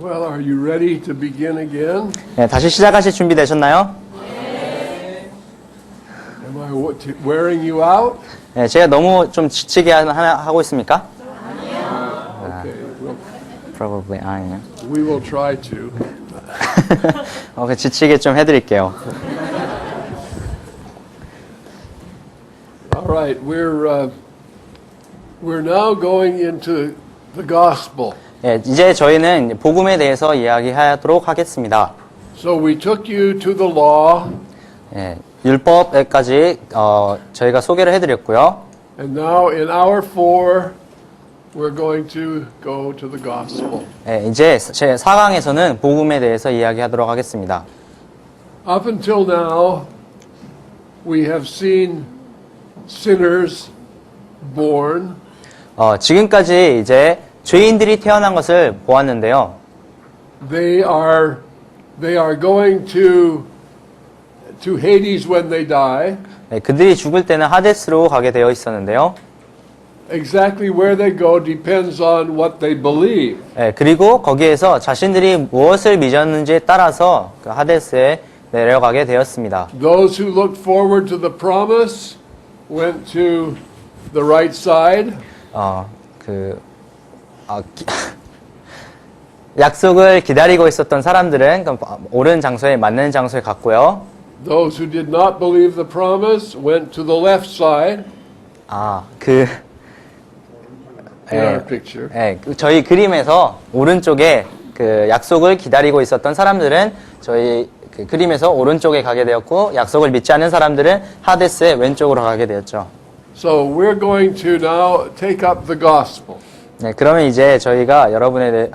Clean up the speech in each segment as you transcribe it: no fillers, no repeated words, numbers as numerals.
Well, are you ready to begin again? 네, 다시 시작하실 준비 되셨나요? Am I wearing you out? 네, 제가 너무 좀 지치게 하고 있습니까? Okay, Probably I am. we will try to. 지치게 좀 해드릴게요. All right, we're now going into the gospel. 네, 이제 저희는 복음에 대해서 이야기하도록 하겠습니다. So we took you to the law, 네, 율법에까지 저희가 소개를 해드렸고요. and now in hour 4, we're going to go to the gospel. 네, 이제 제 4강에서는 복음에 대해서 이야기하도록 하겠습니다. Up until now, we have seen sinners born, 지금까지 이제 죄인들이 태어난 것을 보았는데요. they are going to Hades when they die. 네, 그들이 죽을 때는 하데스로 가게 되어 있었는데요. Exactly where they go depends on what they believe. 네, 그리고 거기에서 자신들이 무엇을 믿었는지에 따라서 그 하데스에 내려가게 되었습니다. Those who looked forward to the promise went to the right side. 약속을 기다리고 있었던 사람들은 옳은 장소에 맞는 장소에 갔고요. Those who did not believe the promise went to the left side. In our picture. 저희 그림에서 오른쪽에 그 약속을 기다리고 있었던 사람들은 저희 그 그림에서 오른쪽에 가게 되었고, 약속을 믿지 않는 사람들은 하데스의 왼쪽으로 가게 되었죠. So we're going to now take up the gospel. 네, 그러면 이제 저희가 여러분의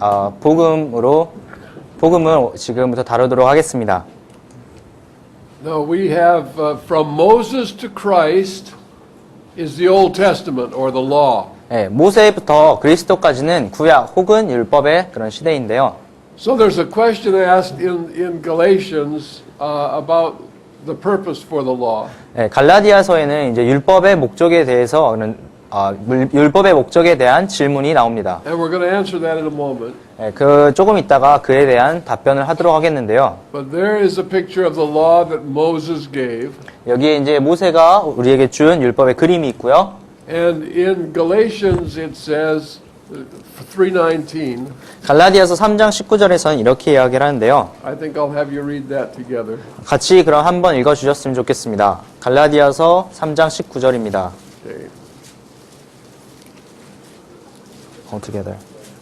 복음을 지금부터 다루도록 하겠습니다. Now we have from Moses to Christ is the Old Testament or the law. 네, 모세부터 그리스도까지는 구약 혹은 율법의 그런 시대인데요. So there's a question asked in Galatians about the purpose for the law. 네, 갈라디아서에는 이제 율법의 목적에 대해서 율법의 목적에 대한 질문이 나옵니다. And we're going to answer that in a moment. 네, 조금 있다가 그에 대한 답변을 하도록 하겠는데요. But there is a picture of the law that Moses gave. 여기에 이제 모세가 우리에게 준 율법의 그림이 있고요. And in Galatians it says 3:19. 갈라디아서 3장 19절에서는 이렇게 이야기를 하는데요. I think I'll have you read that together. 같이 그럼 한번 읽어주셨으면 좋겠습니다. 갈라디아서 3장 19절입니다. Okay. All together.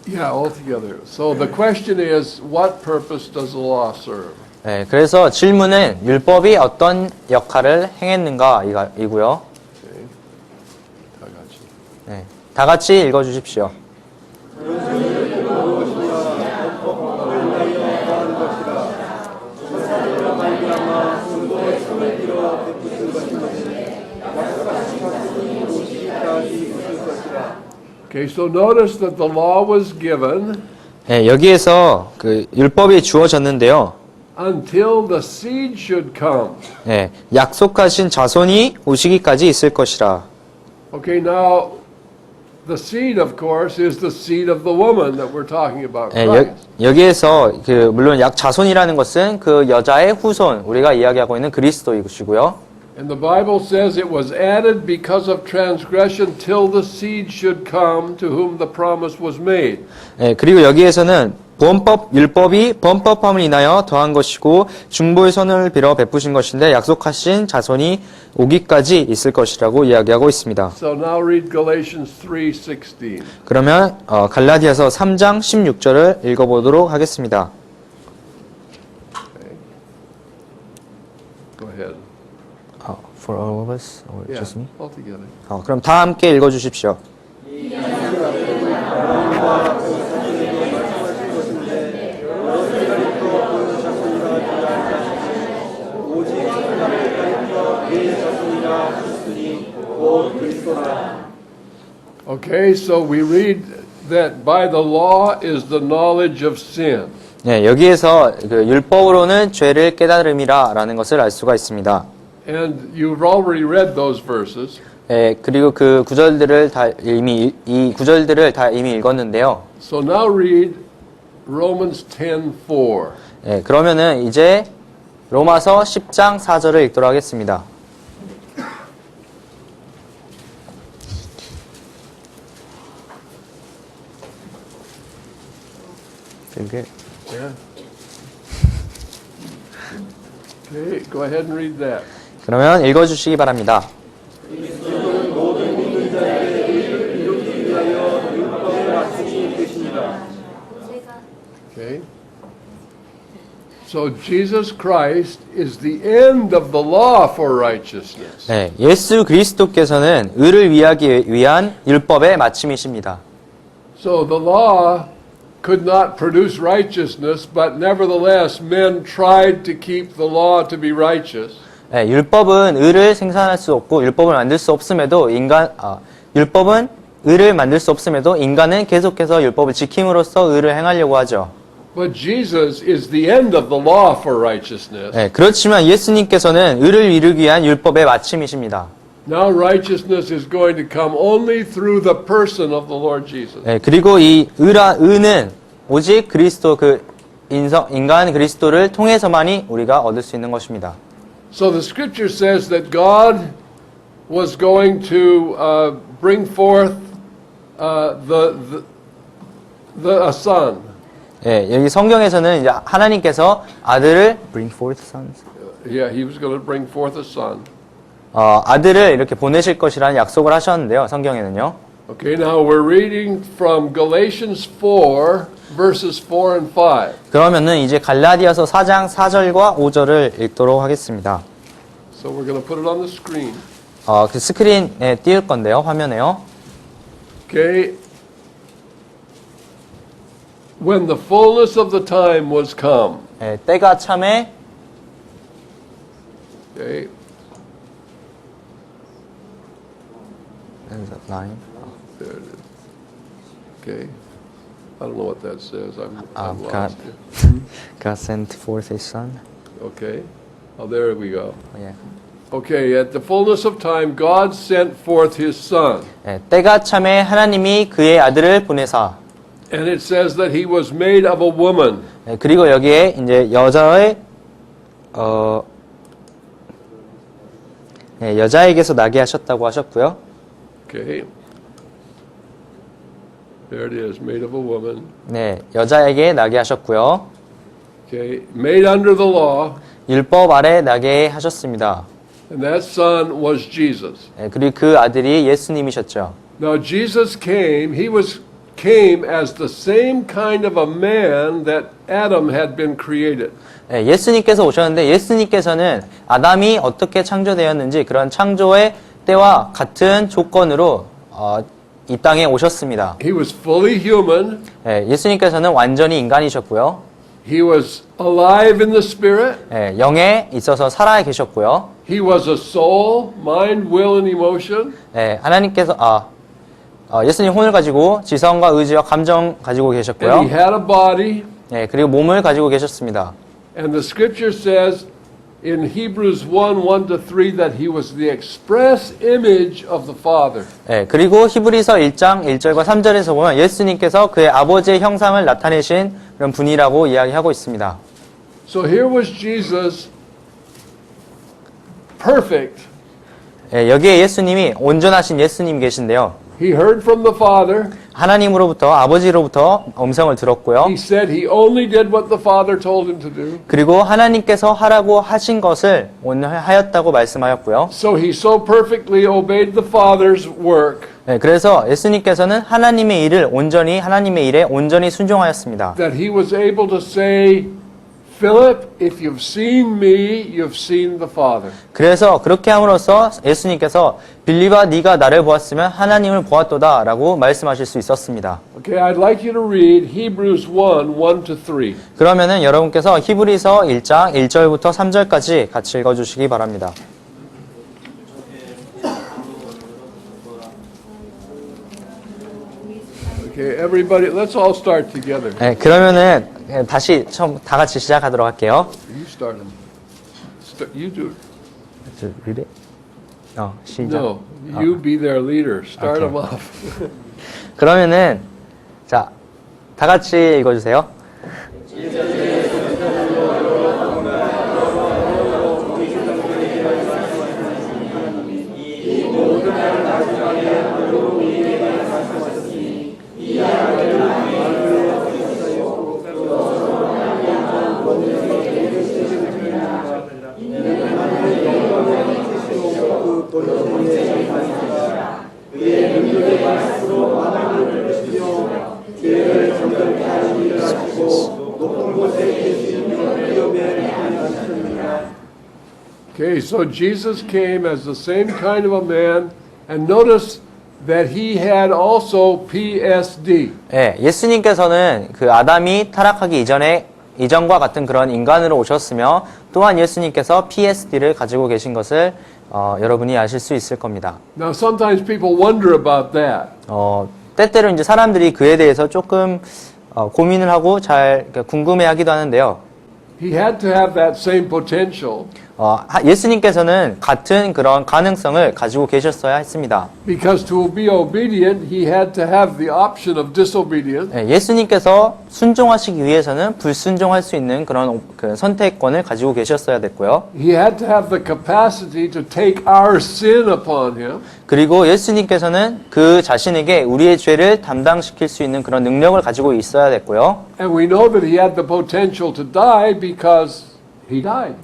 Yeah, all together. So the question is, what purpose does the law serve? 네, 그래서 질문은 율법이 어떤 역할을 행했는가 이고요. Okay. 다 같이. 네, 다 같이 읽어주십시오. Okay, so notice that the law was given 네, 여기에서 그 율법이 주어졌는데요. until the seed should come. 네, 약속하신 자손이 오시기까지 있을 것이라. Okay, now the seed, of course, is the seed of the woman that we're talking about. 네, Christ. 여기에서 물론 자손이라는 것은 그 여자의 후손, 우리가 이야기하고 있는 그리스도이시고요. And the Bible says it was added because of transgression till the seed should come to whom the promise was made. 네, 그리고 여기에서는 율법이 범법함을 인하여 더한 것이고 중보의 선을 빌어 베푸신 것인데 약속하신 자손이 오기까지 있을 것이라고 이야기하고 있습니다. So now read Galatians 3:16. 그러면 갈라디아서 3장 16절을 읽어보도록 하겠습니다. Okay. Go ahead. For all of us, or Yeah, just me? all together. 그럼 다 함께 읽어주십시오. Okay, so we read that by the law is the knowledge of sin. 네, 여기에서 그 율법으로는 죄를 깨달음이라라는 것을 알 수가 있습니다. And you've already read those verses. 네, 그리고 그 구절들을 다 이미 읽었는데요. So now read Romans 10:4. 예, 그러면은 이제 로마서 10장 4절을 읽도록 하겠습니다. 이게 Yeah. Okay, go ahead and read that. 그러면 읽어주시기 바랍니다. Okay. So Jesus Christ is the end of the law for righteousness. 네, 예수 그리스도께서는 의를 위하기 위한 율법의 마침이십니다. So the law could not produce righteousness, but nevertheless men tried to keep the law to be righteous. 네, 율법은 의를 생산할 수 없고 율법을 만들 수 없음에도 율법은 의를 만들 수 없음에도 인간은 계속해서 율법을 지킴으로써 의를 행하려고 하죠. But Jesus is the end of the law for righteousness. 네, 그렇지만 예수님께서는 의를 이루기 위한 율법의 마침이십니다. Now righteousness is going to come only through the person of the Lord Jesus. 네, 그리고 이 의는 오직 그리스도 인간 그리스도를 통해서만이 우리가 얻을 수 있는 것입니다. So the scripture says that God was going to bring forth a son. 예, 여기 성경에서는 이제 하나님께서 아들을 bring forth sons. Yeah, he was going to bring forth a son. 아들을 이렇게 보내실 것이라는 약속을 하셨는데요. 성경에는요. Okay, now we're reading from Galatians 4 verses 4 and 5. 그러면은 이제 갈라디아서 4장 4절과 5절을 읽도록 하겠습니다. So we're going to put it on the screen. 그 스크린에 띄울 건데요. 화면에요. Okay. When the fullness of the time was come. 예, 때가 참에 Okay. line. There it is. Okay. I don't know what that says. I'm God. lost here. God sent forth his son. Okay. Oh, there we go. 예. Okay, at the fullness of time, God sent forth His Son. 예, 때가 참에 하나님이 그의 아들을 보내사. And it says that He was made of a woman. 예, 그리고 여기에 이제 여자에게서 나게 하셨다고 하셨고요. Okay. There it is, made of a woman. 네, 여자에게 나게 하셨고요. Okay, made under the law. 율법 아래 나게 하셨습니다. And that Son was Jesus. 예, 그리고 그 아들이 예수님이셨죠. Now Jesus came, came as the same kind of a man that Adam had been created. 예, 예수님께서 오셨는데 예수님께서는 아담이 어떻게 창조되었는지 그런 창조의 때와 같은 조건으로 이 땅에 오셨습니다. He was fully human. 예, 예수님께서는 완전히 인간이셨고요. He was alive in the spirit. 예, 영에 있어서 살아 계셨고요. He was a soul, mind, will, and emotion. 예, 하나님께서 예수님 혼을 가지고 지성과 의지와 감정 가지고 And 계셨고요. he had a body. 예, 그리고 몸을 가지고 계셨습니다. And the scripture says in Hebrews 1:1-3 that he was the express image of the Father. 예, 그리고 히브리서 1장 1절과 3절에서 보면 예수님께서 그의 아버지의 형상을 나타내신 그런 분이라고 이야기하고 있습니다. So here was Jesus, perfect. 예, 여기에 예수님이 온전하신 예수님 계신데요. He heard from the Father. 하나님으로부터 아버지로부터 음성을 들었고요. He said he only did what the Father told him to do. 그리고 하나님께서 하라고 하신 것을 오늘 하였다고 말씀하였고요. So he so perfectly obeyed the Father's work 네, 그래서 예수님께서는 하나님의 일에 온전히 순종하였습니다. that he was able to say, Philip, if you've seen me, you've seen the Father. 그래서 그렇게 함으로써 예수님께서 빌립아 네가 나를 보았으면 하나님을 보았도다라고 말씀하실 수 있었습니다. Okay, I'd like you to read Hebrews 1:1-3. 그러면은 여러분께서 히브리서 1장 1절부터 3절까지 같이 읽어주시기 바랍니다. Okay, everybody, let's all start together. 네, 그러면은 다시 처음 다 같이 시작하도록 할게요. You start them. You do it. Read it. 시작. No, you be their leader. Start them off. 그러면은 자, 다 같이 읽어주세요. Okay, so Jesus came as the same kind of a man, and notice that he had also PSD. 예, 예수님께서는 그 아담이 타락하기 이전과 같은 그런 인간으로 오셨으며 또한 예수님께서 PSD를 가지고 계신 것을 여러분이 아실 수 있을 겁니다. Now, sometimes people wonder about that. 때때로 이제 사람들이 그에 대해서 조금 고민을 하고 잘 궁금해하기도 하는데요. He had to have that same potential 예수님께서는 같은 그런 가능성을 가지고 계셨어야 했습니다. because to be obedient, he had to have the option of disobedience. 예수님께서 순종하시기 위해서는 불순종할 수 있는 그런 그 선택권을 가지고 계셨어야 됐고요. He had to have the capacity to take our sin upon him. 그리고 예수님께서는 그 자신에게 우리의 죄를 담당시킬 수 있는 그런 능력을 가지고 있어야 됐고요. And we know that he had the potential to die because he died.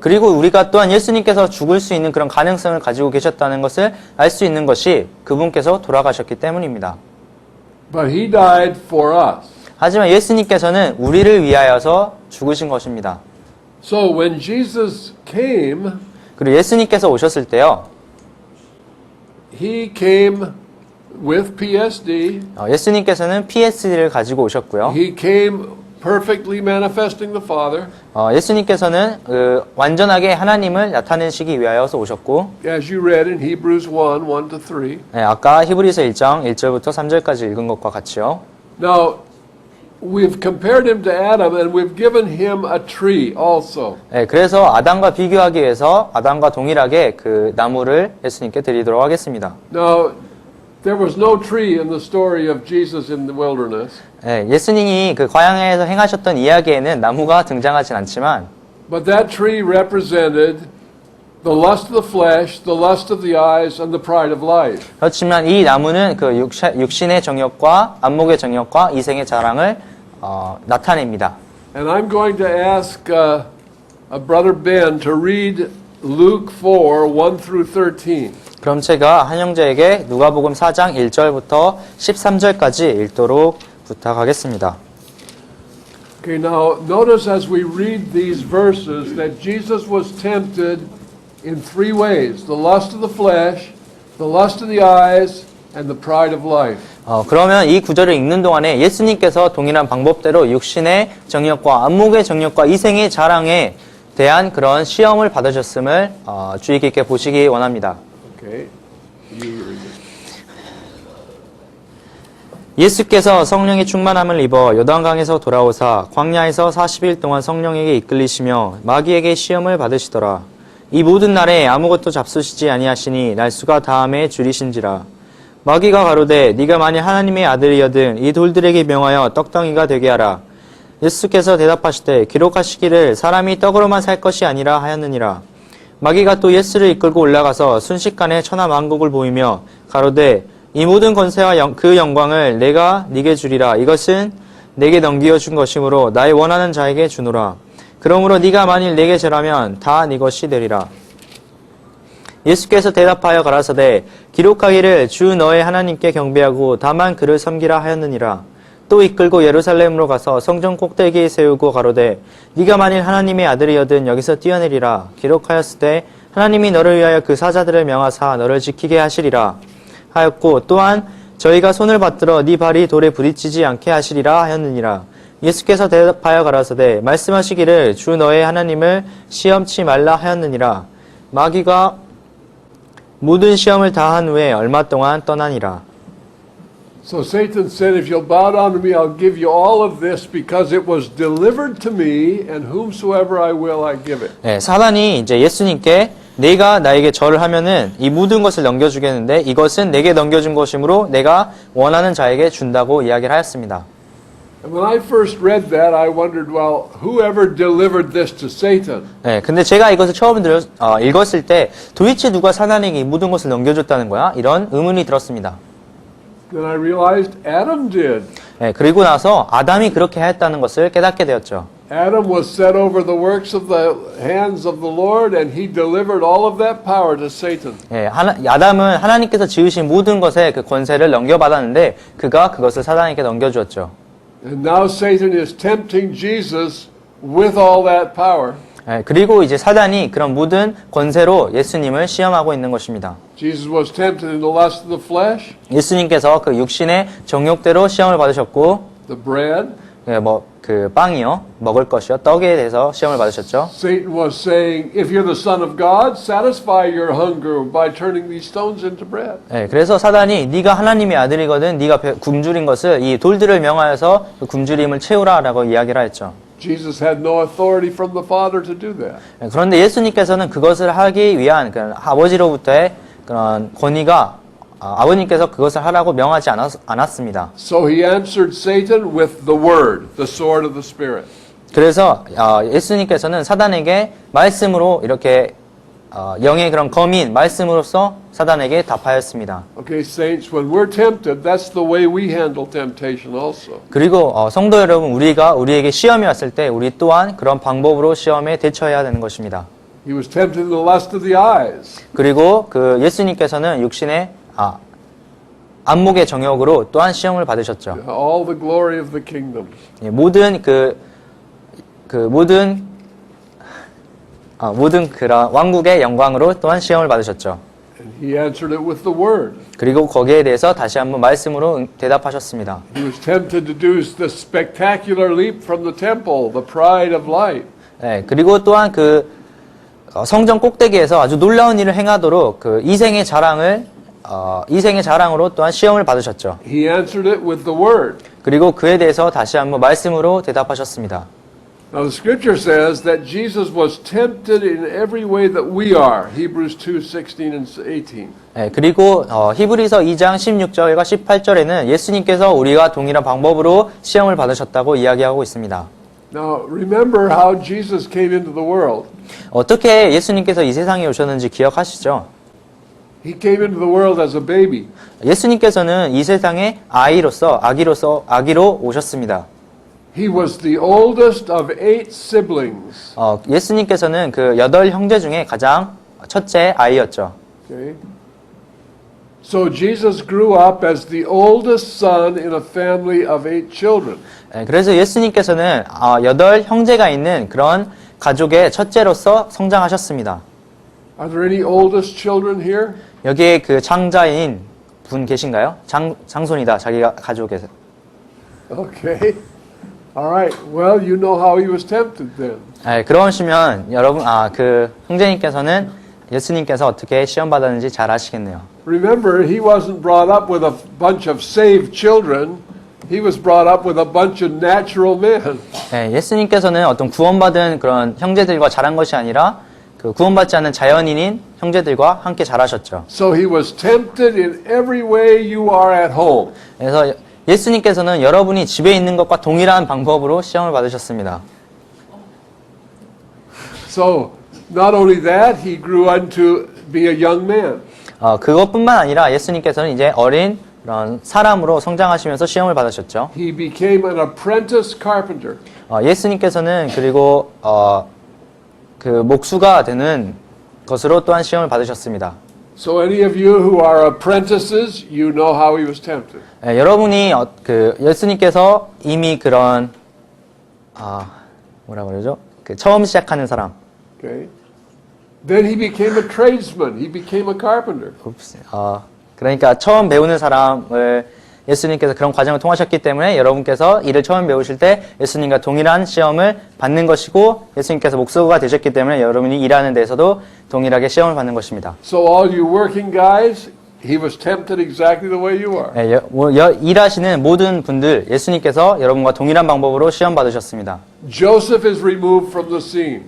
그리고 우리가 또한 예수님께서 죽을 수 있는 그런 가능성을 가지고 계셨다는 것을 알 수 있는 것이 그분께서 돌아가셨기 때문입니다. But he died for us. 하지만 예수님께서는 우리를 위하여서 죽으신 것입니다. So when Jesus came, 그리고 예수님께서 오셨을 때요. he came with PSD. 예수님께서는 PSD를 가지고 오셨고요. He came perfectly manifesting the Father. 예수님께서는 완전하게 하나님을 나타내시기 위하여서 오셨고, As you read in Hebrews 1, 1-3. 아까 히브리서 1장 1절부터 3절까지 읽은 것과 같이요. Now, we've compared him to Adam and we've given him a tree also. 그래서 아담과 비교하기 위해서 아담과 동일하게 그 나무를 예수님께 드리도록 하겠습니다. Now, there was no tree in the story of Jesus in the wilderness. 예수님이 그 광야에서 행하셨던 이야기에는 나무가 등장하진 않지만, But that tree represented the lust of the flesh, the lust of the eyes, and the pride of life. 그렇지만 이 나무는 그 육신의 정욕과 안목의 정욕과 이생의 자랑을 나타냅니다. And I'm going to ask Brother Ben to read Luke 4, 1-13. 그럼 제가 한 형제에게 누가복음 4장 1절부터 13절까지 읽도록 부탁하겠습니다. Okay, now notice as we read these verses that Jesus was tempted in three ways: the lust of the flesh, the lust of the eyes, and the pride of life. 그러면 이 구절을 읽는 동안에 예수님께서 동일한 방법대로 육신의 정욕과 안목의 정욕과 이생의 자랑에 대한 그런 시험을 받으셨음을 주의 깊게 보시기 원합니다. Okay. You read it. 예수께서 성령의 충만함을 입어 요단강에서 돌아오사 광야에서 40일 동안 성령에게 이끌리시며 마귀에게 시험을 받으시더라. 이 모든 날에 아무것도 잡수시지 아니하시니 날수가 다함에 줄이신지라. 마귀가 가로되 네가 만일 하나님의 아들이여든 이 돌들에게 명하여 떡덩이가 되게 하라. 예수께서 대답하시되 기록하시기를 사람이 떡으로만 살 것이 아니라 하였느니라. 마귀가 또 예수를 이끌고 올라가서 순식간에 천하만국을 보이며 가로되 이 모든 권세와 그 영광을 내가 네게 주리라. 이것은 내게 넘겨 준 것이므로 나의 원하는 자에게 주노라. 그러므로 네가 만일 내게 절하면 다 네 것이 되리라. 예수께서 대답하여 가라사대 기록하기를 주 너의 하나님께 경배하고 다만 그를 섬기라 하였느니라. 또 이끌고 예루살렘으로 가서 성전 꼭대기에 세우고 가로되 네가 만일 하나님의 아들이여든 여기서 뛰어내리라. 기록하였으되 하나님이 너를 위하여 그 사자들을 명하사 너를 지키게 하시리라 하였고 또한 저희가 손을 받들어 네 발이 돌에 부딪히지 않게 하시리라 하였느니라. 예수께서 대답하여 가라사대 말씀하시기를 주 너의 하나님을 시험치 말라 하였느니라. 마귀가 모든 시험을 다한 후에 얼마 동안 떠나니라. So Satan said, if you'll bow down to me, I'll give you all of this because it was delivered to me, and whomsoever I will, I give it. 사단이 이제 예수님께 내가 나에게 절을 하면은 이 모든 것을 넘겨주겠는데 이것은 내게 넘겨준 것이므로 내가 원하는 자에게 준다고 이야기를 하였습니다. And when I first read that, I wondered, well, whoever delivered this to Satan? 네, 근데 제가 이것을 처음 읽었을 때 도대체 누가 사단에게 이 모든 것을 넘겨줬다는 거야? 이런 의문이 들었습니다. Then I realized Adam did. 네, 그리고 나서 아담이 그렇게 했다는 것을 깨닫게 되었죠. Adam was set over the works of the hands of the Lord, and he delivered all of that power to Satan. 예, 아담은 하나님께서 지으신 모든 것에 그 권세를 넘겨받았는데 그가 그것을 사단에게 넘겨주었죠. And now Satan is tempting Jesus with all that power. 예, 그리고 이제 사단이 그런 모든 권세로 예수님을 시험하고 있는 것입니다. Jesus was tempted in the lust of the flesh, 예수님께서 그 육신의 정욕대로 시험을 받으셨고, the bread. 예, 그 빵이요, 먹을 것이요, 떡에 대해서 시험을 받으셨죠. Satan was saying, if you're the Son of God, satisfy your hunger by turning these stones into bread. 예, 그래서 사단이 네가 하나님의 아들이거든, 네가 굶주린 것을 이 돌들을 명하여서 그 굶주림을 채우라라고 이야기를 했죠. Jesus had no authority from the Father to do that. 예, 그런데 예수님께서는 그것을 하기 위한 그 아버지로부터의 그런 권위가 아버님께서 그것을 하라고 명하지 않았습니다. So he answered Satan with the word, the sword of the Spirit. 그래서 예수님께서는 사단에게 말씀으로 이렇게 영의 그런 검인 말씀으로써 사단에게 답하였습니다. Okay, saints, when we're tempted, that's the way we handle temptation also. 그리고 성도 여러분, 우리가 우리에게 시험이 왔을 때 우리 또한 그런 방법으로 시험에 대처해야 되는 것입니다. He was tempted in the lust of the eyes. 그리고 그 예수님께서는 육신의 안목의 정욕으로 또한 시험을 받으셨죠. All the glory of the kingdom. 예, 모든 그런 왕국의 영광으로 또한 시험을 받으셨죠. And he answered it with the word. 그리고 거기에 대해서 다시 한번 말씀으로 대답하셨습니다. He was tempted to do the spectacular leap from the temple, the pride of life. 예, 그리고 또한 그 성전 꼭대기에서 아주 놀라운 일을 행하도록 그 이생의 자랑으로 또한 시험을 받으셨죠. He answered it with the word. 그리고 그에 대해서 다시 한번 말씀으로 대답하셨습니다. Now the scripture says that Jesus was tempted in every way that we are. Hebrews 2:16 and 18. 예, 그리고 히브리서 2장 16절과 18절에는 예수님께서 우리가 동일한 방법으로 시험을 받으셨다고 이야기하고 있습니다. Now remember how Jesus came into the world. 어떻게 예수님께서 이 세상에 오셨는지 기억하시죠? He came into the world as a baby. 예수님께서는 이 세상에 아기로 오셨습니다. He was the oldest of 8 siblings. 예수님께서는 그 8 형제 중에 가장 첫째 아이였죠. Okay. So Jesus grew up as the oldest son in a family of 8 children. 그래서 예수님께서는 8 형제가 있는 그런 가족의 첫째로서 성장하셨습니다. Are there any oldest children here? 여기에 그 장자인 분 계신가요? 장손이다, 자기가 가족에서. Okay. All right. Well, you know how he was tempted then. 그러시면 여러분, 그 형제님께서는 예수님께서 어떻게 시험 받았는지 잘 아시겠네요. Remember, he wasn't brought up with a bunch of saved children. He was brought up with a bunch of natural men. 예수님께서는 어떤 구원받은 그런 형제들과 자란 것이 아니라 그 구원받지 않은 자연인인 형제들과 함께 자라셨죠. So he was tempted in every way you are at home. 그래서 예수님께서는 여러분이 집에 있는 것과 동일한 방법으로 시험을 받으셨습니다. So not only that, he grew unto be a young man. 그것뿐만 아니라 예수님께서는 이제 어린 그런 사람으로 성장하시면서 시험을 받으셨죠. He became an apprentice carpenter. 예수님께서는 그리고 그 목수가 되는 것으로 또한 시험을 받으셨습니다. So any of you who are apprentices, you know how he was tempted. 여러분이 그 예수님께서 이미 그런 뭐라 그러죠? 그 처음 시작하는 사람. Okay. Then he became a tradesman. He became a carpenter. 그러니까 처음 배우는 사람을 예수님께서 그런 과정을 통하셨기 때문에 여러분께서 일을 처음 배우실 때 예수님과 동일한 시험을 받는 것이고 예수님께서 목수가 되셨기 때문에 여러분이 일하는 데서도 동일하게 시험을 받는 것입니다. So all you working guys, he was tempted exactly the way you are. 일하시는 모든 분들 예수님께서 여러분과 동일한 방법으로 시험 받으셨습니다. Joseph is removed from the scene.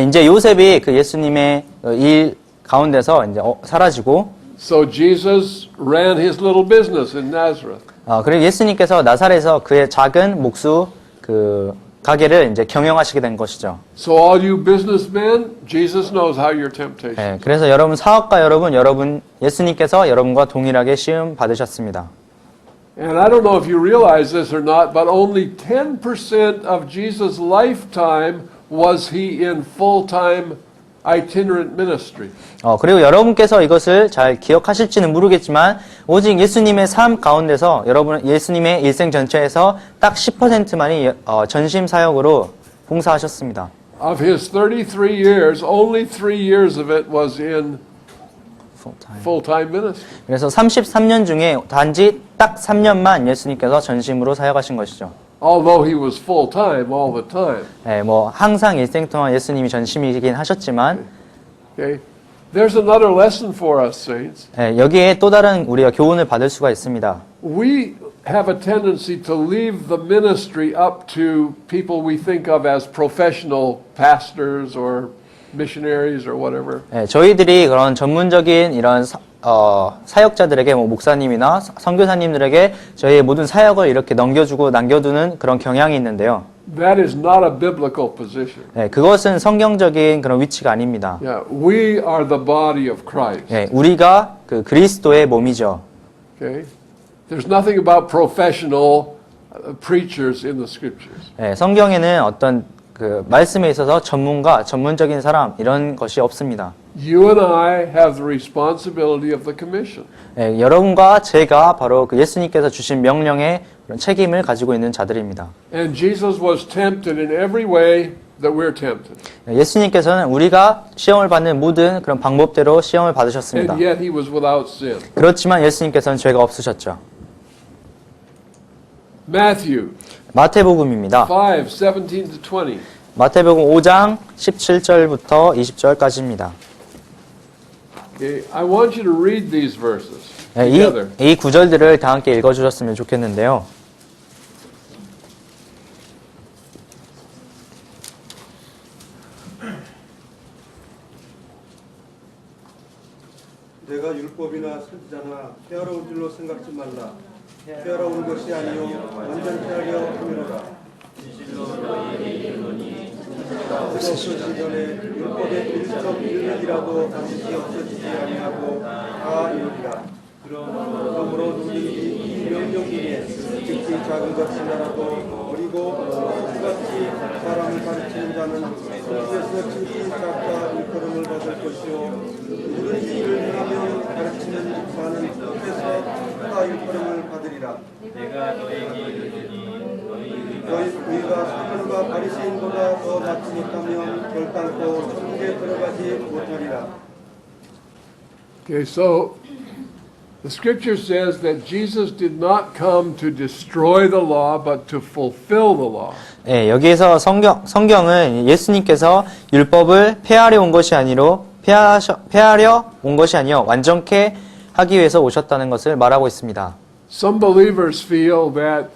이제 요셉이 그 예수님의 일 가운데서 이제 사라지고 So Jesus ran his little business in Nazareth. 그리고 예수님께서 나사렛에서 그의 작은 목수 그 가게를 이제 경영하시게 된 것이죠. So all you businessmen, Jesus knows how your temptation. 예, 그래서 여러분 사업가 여러분 예수님께서 여러분과 동일하게 시험 받으셨습니다. And I don't know if you realize this or not, but only 10% of Jesus' lifetime was he in full-time itinerant ministry. 그리고 여러분께서 이것을 잘 기억하실지는 모르겠지만 오직 예수님의 삶 가운데서 여러분 예수님의 일생 전체에서 딱 10%만이 전심 사역으로 봉사하셨습니다. Of his 33 years, only 3 years of it was in full-time ministry. 그래서 33년 중에 단지 딱 3년만 예수님께서 전심으로 사역하신 것이죠. Although he was full-time all the time. 예, 뭐 항상 일생 동안 예수님이 전심이긴 하셨지만 Okay? There's another lesson for us, saints. 예, 여기에 또 다른 우리가 교훈을 받을 수가 있습니다. We have a tendency to leave the ministry up to people we think of as professional pastors or missionaries or whatever. 예, 저희들이 그런 전문적인 이런 사역자들에게 뭐 목사님이나 선교사님들에게 저희의 모든 사역을 이렇게 넘겨주고 남겨두는 그런 경향이 있는데요. That is not a biblical position. 예, 그것은 성경적인 그런 위치가 아닙니다. Yeah, we are the body of Christ. 예, 우리가 그 그리스도의 몸이죠. Okay? There's nothing about professional preachers in the scriptures. 예, 성경에는 어떤 그 말씀에 있어서 전문적인 사람 이런 것이 없습니다. You and I have the responsibility of the commission. 예, 여러분과 제가 바로 그 예수님께서 주신 명령의 그런 책임을 가지고 있는 자들입니다. And Jesus was tempted in every way that we're tempted. 예, 예수님께서는 우리가 시험을 받는 모든 그런 방법대로 시험을 받으셨습니다. And yet he was without sin. 그렇지만 예수님께서는 죄가 없으셨죠. Matthew 마태복음입니다. 5:17 to 20. 마태복음 5장 17절부터 20절까지입니다. Okay, I want you to read these verses 예, together. 이 구절들을 다 함께 읽어주셨으면 좋겠는데요. 내가 율법이나 선지자나 폐하러운 줄로 생각지 말라. 폐하러운 것이 아니요 완전히 하려 함이로라. 없어지기 전에 율법의 1.1맥이라도 반드시 없어지지 아니하고 다 이루리라. 그러므로 누구든지 이 명령 중에 특히 작은 것이나라도 어리고 똑같이 사람을 가르치는 자는 성에서 친히 작다 일컬음을 받을 것이요 누구든지 이를 행하며 가르치는 자는 끝에서 다 일컬음을 받으리라. 내가 너에게 이르노니 너희가 사람과 바리새인보다 더 낫지 못하면 결단코 천국에 들어가지 못하리라. Okay, so the scripture says that Jesus did not come to destroy the law, but to fulfill the law. 예, 여기에서 성경은 예수님께서 율법을 폐하려 온 것이 아니요 완전케 하기 위해서 오셨다는 것을 말하고 있습니다. Some believers feel that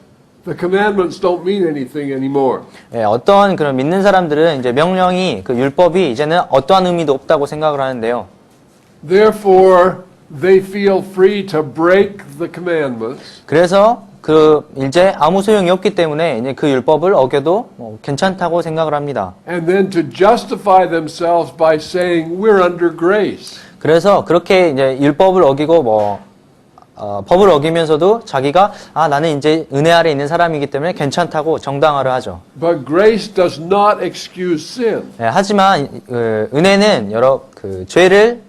the commandments don't mean anything anymore. 예, 어떤 그런 믿는 사람들은 이제 명령이 그 율법이 이제는 어떠한 의미도 없다고 생각을 하는데요. Therefore, they feel free to break the commandments. 그래서 그 이제 아무 소용이 없기 때문에 이제 그 율법을 어겨도 뭐 괜찮다고 생각을 합니다. And then to justify themselves by saying we're under grace. 그래서 그렇게 이제 율법을 어기고 법을 어기면서도 자기가 나는 이제 은혜 아래 있는 사람이기 때문에 괜찮다고 정당화를 하죠. But grace does not excuse sin. 예, 하지만 은혜는 여러 그 죄에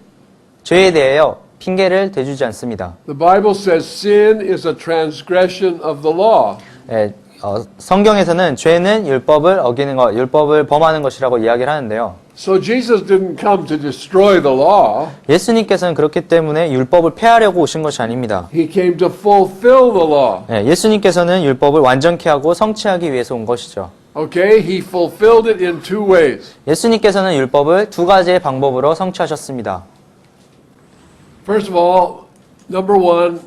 대하여 핑계를 대주지 않습니다. The Bible says sin is a transgression of the law. 예, 성경에서는 죄는 율법을 어기는 것, 율법을 범하는 것이라고 이야기를 하는데요. So Jesus didn't come to destroy the law. 예수님께서는 그렇기 때문에 율법을 폐하려고 오신 것이 아닙니다. He came to fulfill the law. 예, 예수님께서는 율법을 완전케 하고 성취하기 위해서 온 것이죠. Okay, he fulfilled it in two ways. 예수님께서는 율법을 두 가지의 방법으로 성취하셨습니다. First of all, number one,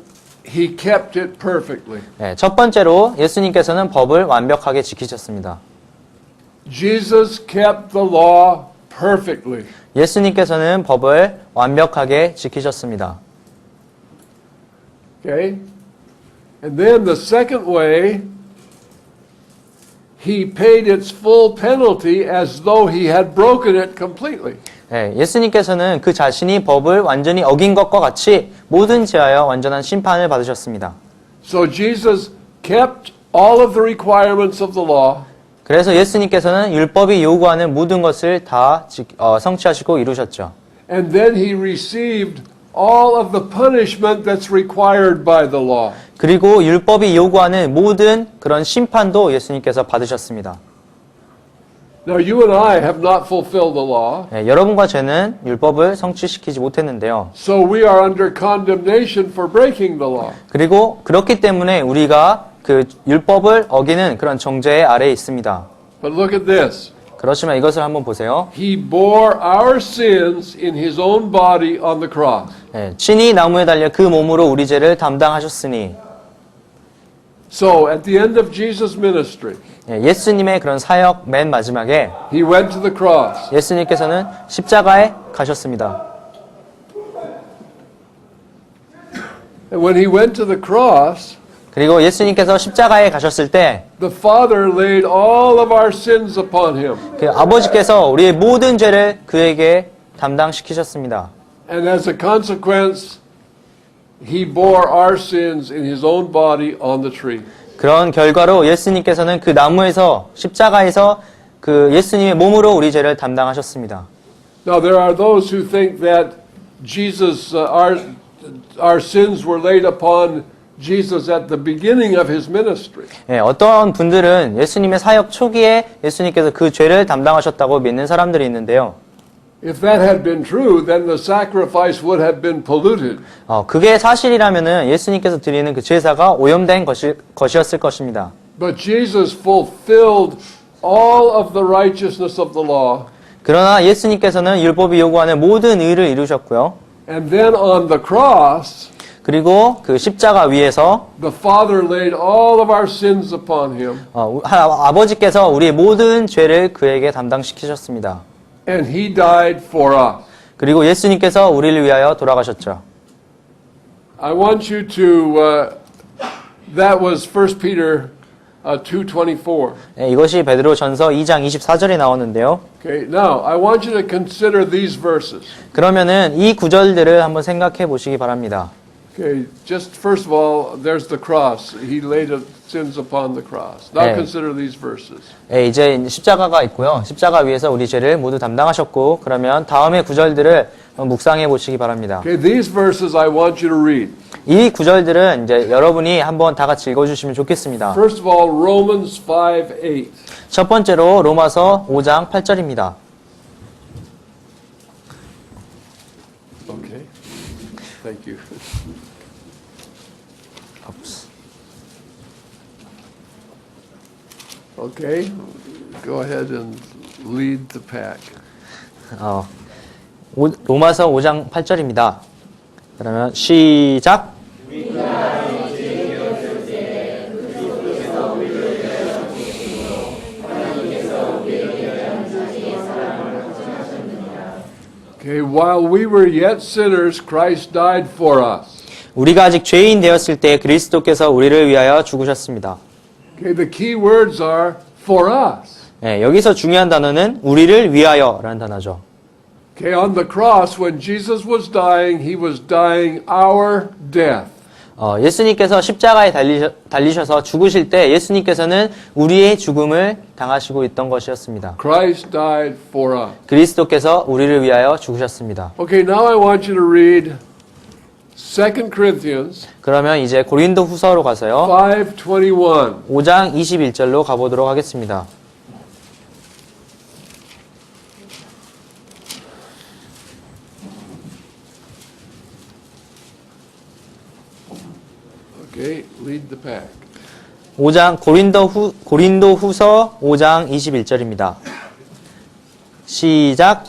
he kept it perfectly. 예, 첫 번째로 예수님께서는 법을 완벽하게 지키셨습니다. Jesus kept the law perfectly. 예수님께서는 법을 완벽하게 지키셨습니다. Okay? And then the second way, he paid its full penalty as though he had broken it completely. 예, 예수님께서는 그 자신이 법을 완전히 어긴 것과 같이 모든 죄하여 완전한 심판을 받으셨습니다. So Jesus kept all of the requirements of the law, 그래서 예수님께서는 율법이 요구하는 모든 것을 다 성취하시고 이루셨죠. and then he received all of the punishment that's required by the law. 그리고 율법이 요구하는 모든 그런 심판도 예수님께서 받으셨습니다. Now you and I have not fulfilled the law, 예, 여러분과 저는 율법을 성취시키지 못했는데요. so we are under condemnation for breaking the law. 그리고 그렇기 때문에 우리가 그 율법을 어기는 그런 정죄의 아래에 있습니다. But look at this. 그렇지만 이것을 한번 보세요. He bore our sins in his own body on the cross. 예, 친히 나무에 달려 그 몸으로 우리 죄를 담당하셨으니 So at the end of Jesus' ministry, 예, 예수님의 그런 사역 맨 마지막에 he went to the cross. 예수님께서는 십자가에 가셨습니다. And when he went to the cross, 그리고 예수님께서 십자가에 가셨을 때 the Father laid all of our sins upon him. 그 아버지께서 우리의 모든 죄를 그에게 담당시키셨습니다. And as a consequence, he bore our sins in his own body on the tree. 그런 결과로 예수님께서는 그 나무에서 십자가에서 그 예수님의 몸으로 우리 죄를 담당하셨습니다. Now there are those who think that Jesus, our sins were laid upon Jesus at the beginning of his ministry. 예, 어떤 분들은 예수님의 사역 초기에 예수님께서 그 죄를 담당하셨다고 믿는 사람들이 있는데요. If that had been true, then the sacrifice would have been polluted. 그게 사실이라면은 예수님께서 드리는 그 제사가 오염된 것이었을 것입니다. But Jesus fulfilled all of the righteousness of the law. 그러나 예수님께서는 율법이 요구하는 모든 의를 이루셨고요. And then on the cross, 그리고 그 십자가 위에서 the Father laid all of our sins upon him. 아버지께서 우리의 모든 죄를 그에게 담당시키셨습니다. And he died for us. 그리고 예수님께서 우리를 위하여 돌아가셨죠. I want you to, that was 1 Peter 2:24. 예, 이것이 베드로전서 2장 24절에 나오는데요. Okay, now I want you to consider these verses. 그러면은 이 구절들을 한번 생각해 보시기 바랍니다. Okay, just first of all, there's the cross. He laid the sins upon the cross. Now 네. consider these verses. 예, 이제 십자가가 있고요. 십자가 위에서 우리 죄를 모두 담당하셨고, 그러면 다음의 구절들을 묵상해 보시기 바랍니다. Okay, these verses I want you to read. 이 구절들은 이제 여러분이 한번 다 같이 읽어주시면 좋겠습니다. First of all, Romans 5:8. 첫 번째로 로마서 5장 8절입니다. Okay, thank you. Okay, go ahead and lead the pack. 로마서 5장 8절입니다. 그러면 시작. Okay, while we were yet sinners, Christ died for us. 우리가 아직 죄인 되었을 때 그리스도께서 우리를 위하여 죽으셨습니다. Okay, the key words are for us. 예, 여기서 중요한 단어는 우리를 위하여라는 단어죠. Okay, on the cross, when Jesus was dying, he was dying our death. 예수님께서 십자가에 달리셔서 죽으실 때 예수님께서는 우리의 죽음을 당하시고 있던 것이었습니다. Christ died for us. 그리스도께서 우리를 위하여 죽으셨습니다. Okay, now I want you to read 2 Corinthians 그러면 이제 고린도 후서로 가서요. 5:21. 5장 21절로 가보도록 하겠습니다. Okay, lead the pack. 5장 고린도 후서 5장 21절입니다. 시작.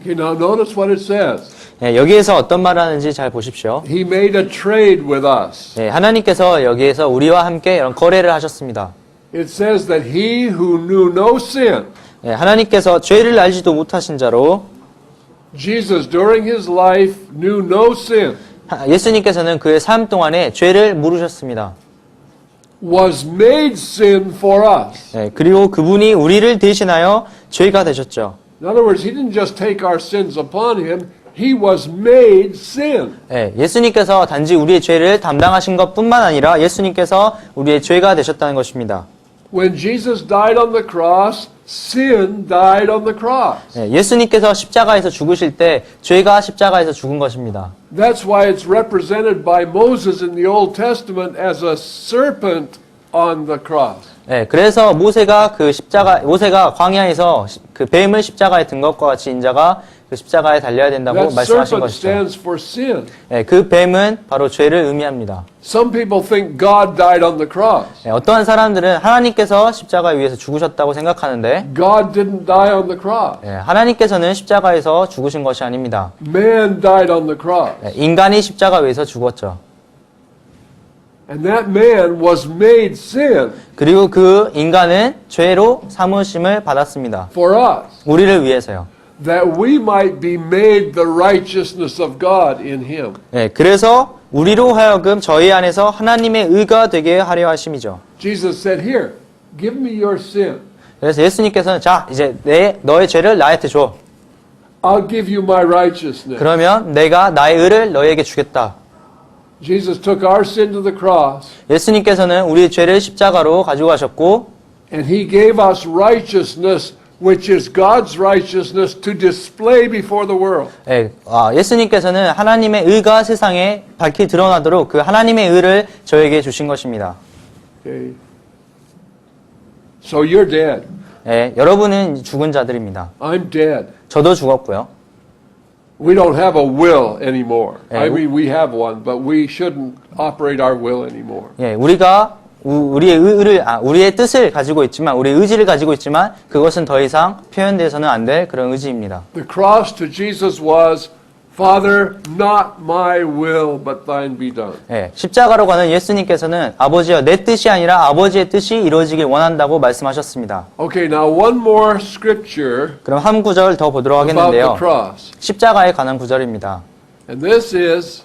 Okay, now notice what it says. 예, 여기에서 어떤 말을 하는지 잘 보십시오. He made a trade with us. 예, 하나님께서 여기에서 우리와 함께 이런 거래를 하셨습니다. It says that he who knew no sin, 예, 하나님께서 죄를 알지도 못하신 자로 Jesus during his life knew no sin, 예수님께서는 그의 삶 동안에 죄를 물으셨습니다. was made sin for us. 예, 그리고 그분이 우리를 대신하여 죄가 되셨죠. In other words, he didn't just take our sins upon him, he was made sin. 예, 예수님께서 단지 우리의 죄를 담당하신 것뿐만 아니라 예수님께서 우리의 죄가 되셨다는 것입니다. When Jesus died on the cross, sin died on the cross. 예, 예수님께서 십자가에서 죽으실 때 죄가 십자가에서 죽은 것입니다. That's why it's represented by Moses in the Old Testament as a serpent on the cross. 예, 그래서 모세가 광야에서 그 뱀을 십자가에 든 것과 같이 인자가 그 십자가에 달려야 된다고 That 말씀하신 serpent 것이죠. stands for sin. 예, 그 뱀은 바로 죄를 의미합니다. Some people think God died on the cross. 예, 어떠한 사람들은 하나님께서 십자가 위에서 죽으셨다고 생각하는데 God didn't die on the cross. 예, 하나님께서는 십자가에서 죽으신 것이 아닙니다. Man died on the cross. 예, 인간이 십자가 위에서 죽었죠. And that man was made sin 그리고 그 인간은 죄로 사무심을 받았습니다. for us, 우리를 위해서요. that we might be made the righteousness of God in him. 예, 그래서 우리로 하여금 저희 안에서 하나님의 의가 되게 하려 하심이죠. Jesus said, here, give me your sin. 그래서 예수님께서는 자, 이제 너의 죄를 나한테 줘. I'll give you my righteousness. 그러면 내가 나의 의를 너에게 주겠다. Jesus took our sin to the cross, 예수님께서는 우리의 죄를 십자가로 가지고 가셨고 and he gave us righteousness, which is God's righteousness, to display before the world. 예, 예수님께서는 하나님의 의가 세상에 밝히 드러나도록 그 하나님의 의를 저에게 주신 것입니다. Okay. So you're dead. 예, 여러분은 죽은 자들입니다. I'm dead. 저도 죽었고요. We don't have a will anymore. Yeah, I mean, we have one, but we shouldn't operate our will anymore. 예, 우리가 우리의 뜻을 가지고 있지만, 우리의 의지를 가지고 있지만, 그것은 더 이상 표현돼서는 안 될 그런 의지입니다. The cross to Jesus was, Father, not my will, but thine be done. 예, 십자가로 가는 예수님께서는 아버지여 내 뜻이 아니라 아버지의 뜻이 이루어지길 원한다고 말씀하셨습니다. Okay, now one more scripture 그럼 한 구절 더 보도록 about the 하겠는데요. cross. 십자가에 관한 구절입니다. And this is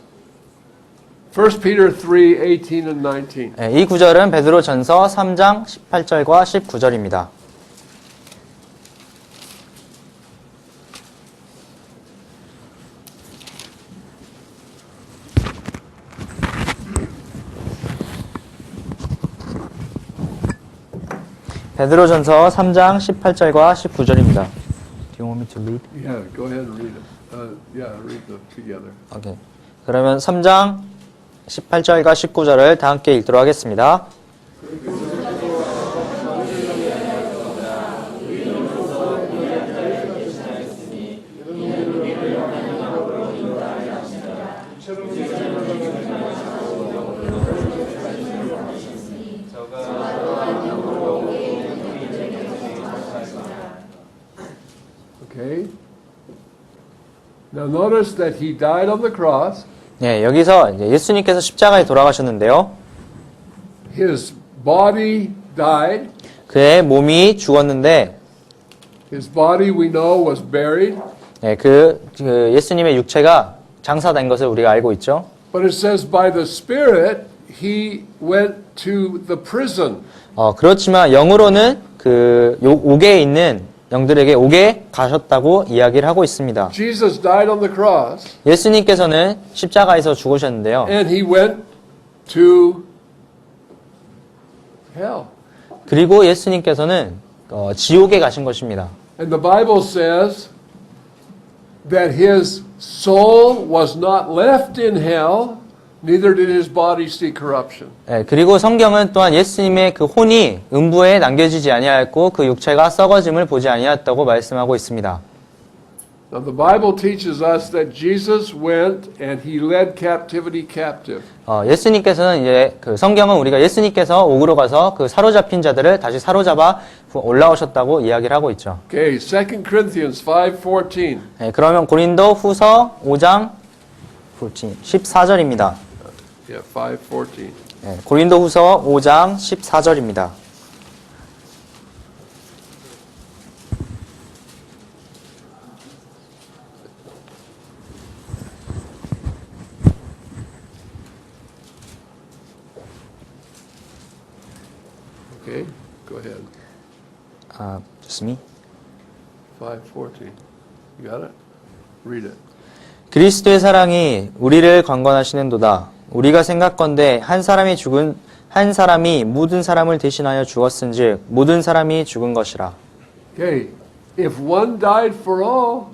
1 Peter 3:18 and 19. 예, 이 구절은 베드로전서 3장 18절과 19절입니다. 베드로전서 3장 18절과 19절입니다. Do you want me to read? Yeah, go ahead and read it. Yeah, read them together. 오케이. 그러면 3장 18절과 19절을 다 함께 읽도록 하겠습니다. Okay. Now notice that he died on the cross. 네, 여기서 이제 예수님께서 십자가에 돌아가셨는데요. His body died. 그의 몸이 죽었는데, His body we know was buried. 네, 예수님의 육체가 장사된 것을 우리가 알고 있죠. But it says by the Spirit he went to the prison. 그렇지만 영으로는 옥에 있는 영들에게 옥에 가셨다고 이야기를 하고 있습니다. Jesus died on the cross. 예수님께서는 십자가에서 죽으셨는데요. And he went to hell. 그리고 예수님께서는 지옥에 가신 것입니다. And the Bible says that his soul was not left in hell, neither did his body see corruption. 예, 그리고 성경은 또한 예수님의 그 혼이 음부에 남겨지지 아니하였고 그 육체가 썩어짐을 보지 아니하였다고 말씀하고 있습니다. Now the Bible teaches us that Jesus went and he led captivity captive. 예수님께서는 이제 그 성경은 우리가 예수님께서 옥으로 가서 그 사로잡힌 자들을 다시 사로잡아 올라오셨다고 이야기를 하고 있죠. Okay, 2 Corinthians 5:14. 네, 그러면 고린도 후서 5장 14절입니다. Yeah, 5:14. 네, 고린도 후서 5장 14절입니다. Okay, go ahead. just me. 5:14. You got it? Read it. 그리스도의 사랑이 우리를 강권하시는도다. 우리가 생각건대 한 사람이 모든 사람을 대신하여 죽었은즉 모든 사람이 죽은 것이라. Okay, if one died for all,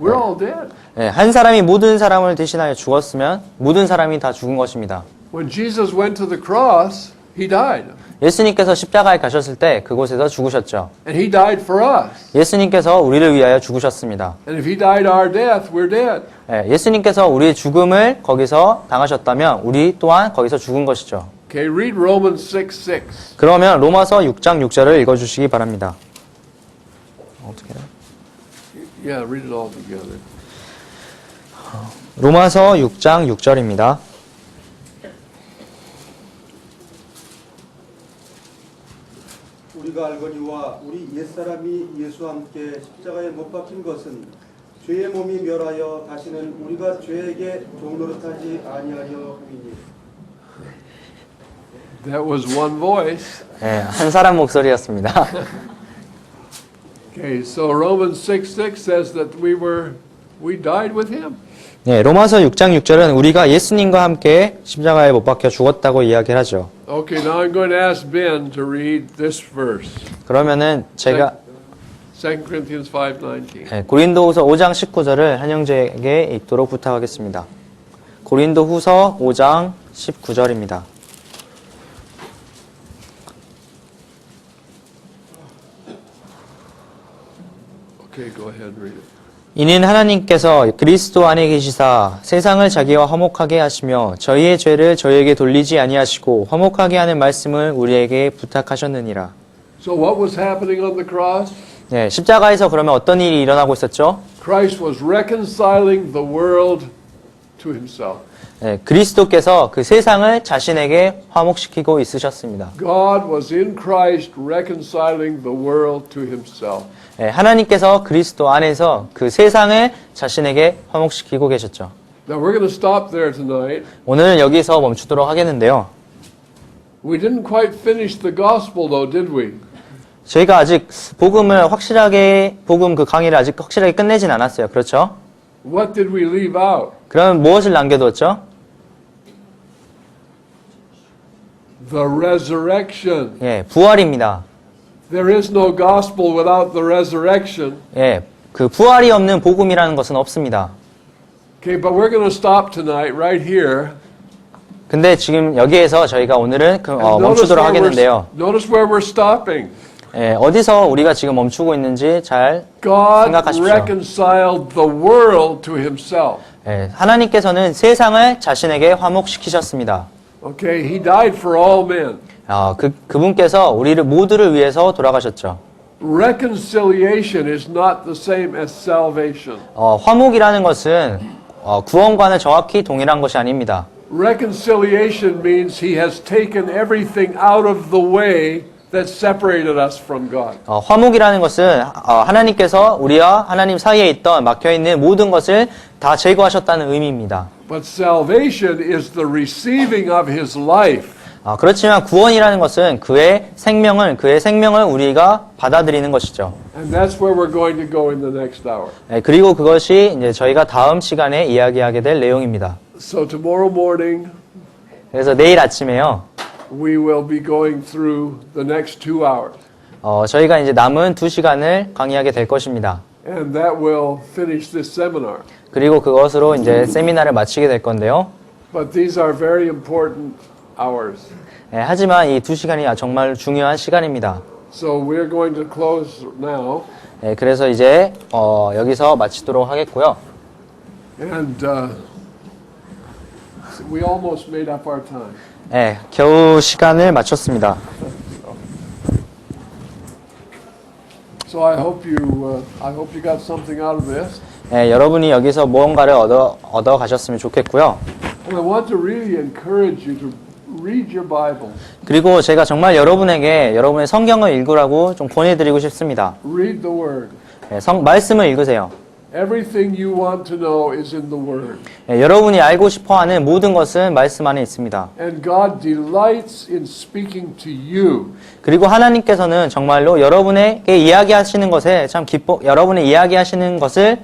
we're all dead. 네, 한 사람이 모든 사람을 대신하여 죽었으면 모든 사람이 다 죽은 것입니다. When Jesus went to the cross, he died. 예수님께서 십자가에 가셨을 때 그곳에서 죽으셨죠. And he died for us. 예수님께서 우리를 위하여 죽으셨습니다. And if he died our death, we're dead. 네, 예수님께서 우리의 죽음을 거기서 당하셨다면 우리 또한 거기서 죽은 것이죠. Okay, read Romans 6:6. 그러면 로마서 6장 6절을 읽어주시기 바랍니다. 어떻게 해요? Yeah, read it all together. 로마서 6장 6절입니다. 우리가 알거니와 우리 옛사람이 예수와 함께 십자가에 못 박힌 것은 죄의 몸이 멸하여 다시는 우리가 죄에게 종노릇하지 아니하려 함이니. That was one voice. 네, 한 사람 목소리였습니다. Okay, so Romans 6:6 says that we died with him. 네, 로마서 6장 6절은 우리가 예수님과 함께 십자가에 못 박혀 죽었다고 이야기를 하죠. Okay, now I'm going to ask Ben to read this verse. 그러면은 제가 2 Corinthians 5:19. 네, 고린도후서 5장 19절을 한 형제에게 읽도록 부탁하겠습니다. 고린도후서 5장 19절입니다. Okay, go ahead and read it. 이는 하나님께서 그리스도 안에 계시사 세상을 자기와 화목하게 하시며 저희의 죄를 저희에게 돌리지 아니하시고 화목하게 하는 말씀을 우리에게 부탁하셨느니라. So what was happening on the cross? 네, 십자가에서 그러면 어떤 일이 일어나고 있었죠? Christ was reconciling the world to himself. 네, 그리스도께서 그 세상을 자신에게 화목시키고 있으셨습니다. God was in Christ reconciling the world to himself. 네, 하나님께서 그리스도 안에서 그 세상을 자신에게 화목시키고 계셨죠. Now we're going to stop there tonight. 오늘은 여기서 멈추도록 하겠는데요. We didn't quite finish the gospel though, did we? 저희가 아직 복음 그 강의를 아직 확실하게 끝내진 않았어요. 그렇죠? What did we leave out? 그럼 무엇을 남겨뒀죠? The resurrection. 예, 부활입니다. There is no gospel without the resurrection. 예, 그 부활이 없는 복음이라는 것은 없습니다. Okay, but we're going to stop tonight right here. 근데 지금 여기에서 저희가 오늘은 And 멈추도록 하겠는데요. notice where we're stopping. 예, 어디서 우리가 지금 멈추고 있는지 잘 God 생각하십시오. reconciled the world to himself. 예, 하나님께서는 세상을 자신에게 화목시키셨습니다. Okay, he died for all men. 그분께서 우리를 모두를 위해서 돌아가셨죠. Reconciliation is not the same as salvation. 화목이라는 것은 구원과는 정확히 동일한 것이 아닙니다. Reconciliation means he has taken everything out of the way that separated us from God. 화목이라는 것은 하나님께서 우리와 하나님 사이에 있던 막혀있는 모든 것을 다 제거하셨다는 의미입니다. But salvation is the receiving of his life. 그렇지만 구원이라는 것은 그의 생명을 우리가 받아들이는 것이죠. And that's where we're going to go in the next hour. 그리고 그것이 이제 저희가 다음 시간에 이야기하게 될 내용입니다. So tomorrow morning 그래서 내일 아침에요. we will be going through the next 2 hours. 저희가 이제 남은 2시간을 강의하게 될 것입니다. And that will finish this seminar. 그리고 그것으로 이제 세미나를 마치게 될 건데요. But these are very important hours. 하지만 이 2시간이 정말 중요한 시간입니다. So we're going to close now. 예, 그래서 이제 여기서 마치도록 하겠고요. And we almost made up our time. 예, 겨우 시간을 마쳤습니다. So I hope you got something out of this. 예, 여러분이 여기서 무언가를 얻어 가셨으면 좋겠고요. And I want to really encourage you to read your Bible. 그리고 제가 정말 여러분에게 여러분의 성경을 읽으라고 좀 권해드리고 싶습니다. Read the Word. 예, 말씀을 읽으세요. Everything you want to know is in the Word. 예, 여러분이 알고 싶어하는 모든 것은 말씀 안에 있습니다. And God delights in speaking to you. 그리고 하나님께서는 정말로 여러분에게 이야기하시는 것에 참 여러분의 이야기하시는 것을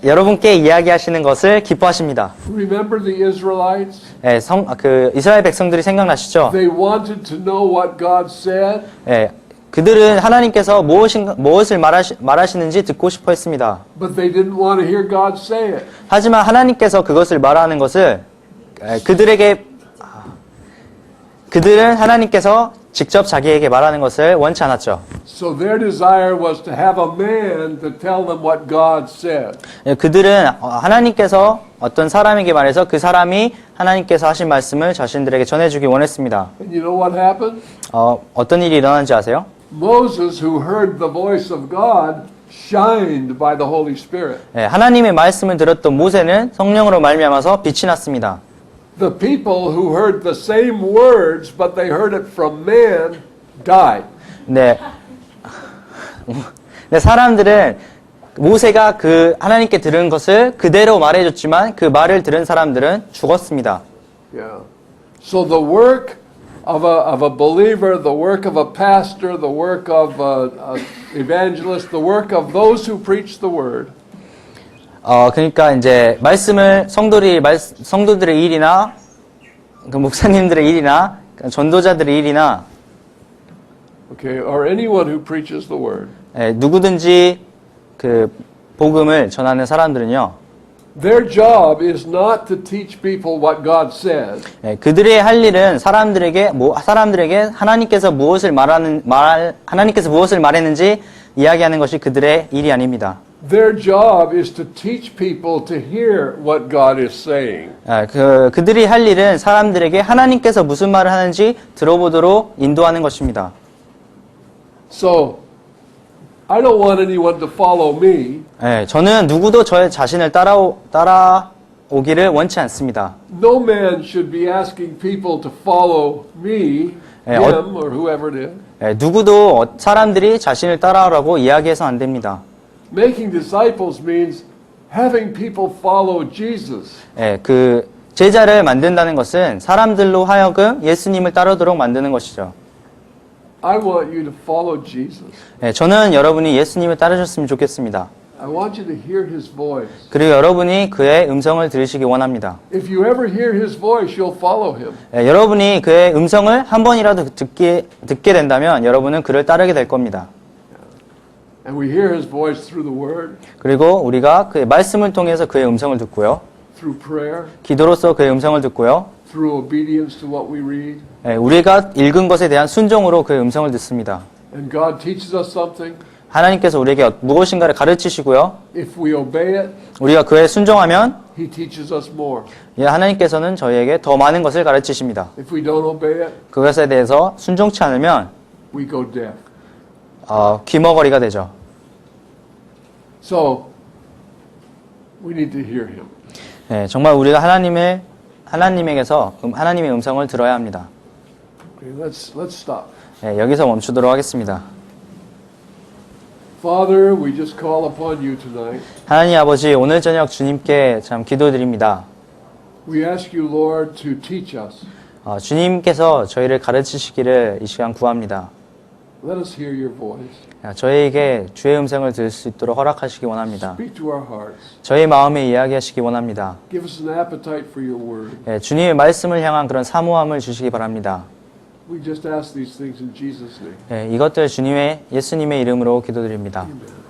여러분께 이야기하시는 것을 기뻐하십니다. Remember the Israelites? 예, 이스라엘 백성들이 생각나시죠? They wanted to know what God said. 예, 그들은 하나님께서 무엇을 말하시는지 듣고 싶어 했습니다. But they didn't want to hear God say it. 하지만 하나님께서 그것을 말하는 것을 그들은 하나님께서 직접 자기에게 말하는 것을 원치 않았죠. So their desire was to have a man to tell them what God said. 예, 그들은 하나님께서 어떤 사람에게 말해서 그 사람이 하나님께서 하신 말씀을 자신들에게 전해주기 원했습니다. And you know what happened? 어떤 일이 일어난지 아세요? Moses, who heard the voice of God, shined by the Holy Spirit. 예, 하나님의 말씀을 들었던 모세는 성령으로 말미암아서 빛이 났습니다. The people who heard the same words, but they heard it from man, died. 네. 네, 사람들은 모세가 그 하나님께 들은 것을 그대로 말해줬지만 그 말을 들은 사람들은 죽었습니다. Yeah. So the work of a believer, the work of a pastor, the work of an evangelist, the work of those who preach the word. 그러니까 이제 말씀을 성도들의 일이나 그 목사님들의 일이나 전도자들의 일이나 Okay, or anyone who preaches the word. 누구든지 그 복음을 전하는 사람들은요. Their job is not to teach people what God said. 그들의 할 일은 사람들에게 하나님께서 무엇을 말했는지 이야기하는 것이 그들의 일이 아닙니다. Their job is to teach people to hear what God is saying. 그들이 할 일은 사람들에게 하나님께서 무슨 말을 하는지 들어보도록 인도하는 것입니다. So, I don't want anyone to follow me. 저는 누구도 저의 자신을 따라오기를 원치 않습니다. No man should be asking people to follow me, him, or whoever it is. 누구도 사람들이 자신을 따라오라고 이야기해서 안 됩니다. Making disciples means having people follow Jesus. 그 제자를 만든다는 것은 사람들로 하여금 예수님을 따르도록 만드는 것이죠. I want you to follow Jesus. 저는 여러분이 예수님을 따르셨으면 좋겠습니다. I want you to hear His voice. 그리고 여러분이 그의 음성을 들으시기 원합니다. If you ever hear His voice, you'll follow Him. 여러분이 그의 음성을 한 번이라도 듣게 된다면 여러분은 그를 따르게 될 겁니다. And we hear His voice through the Word, 그리고 우리가 그의 말씀을 통해서 그의 음성을 듣고요. through prayer, 기도로서 그의 음성을 듣고요. through obedience to what we read. 우리가 읽은 것에 대한 순종으로 그의 음성을 듣습니다. And God teaches us something. 하나님께서 우리에게 무엇인가를 가르치시고요. If we obey it, 우리가 그에 순종하면 He teaches us more. 하나님께서는 저희에게 더 많은 것을 가르치십니다. If we don't obey it, 그것에 대해서 순종치 않으면 we go deaf. 귀머거리가 되죠. So, we need to hear Him. 정말 우리가 하나님에게서 하나님의 음성을 들어야 합니다. Okay, let's stop. 여기서 멈추도록 하겠습니다. Father, we just call upon you tonight. 하나님 아버지, 오늘 저녁 주님께 참 기도드립니다. We ask you, Lord, to teach us. 주님께서 저희를 가르치시기를 이 시간 구합니다. Let us hear your voice. 저희에게 주의 음성을 들을 수 있도록 허락하시기 원합니다. Speak to our hearts. 저희 마음에 이야기하시기 원합니다. Give us an appetite for your word. 주님의 말씀을 향한 그런 사모함을 주시기 바랍니다. We just ask these things in Jesus' name. 이것들 예수님의 이름으로 기도드립니다. Amen.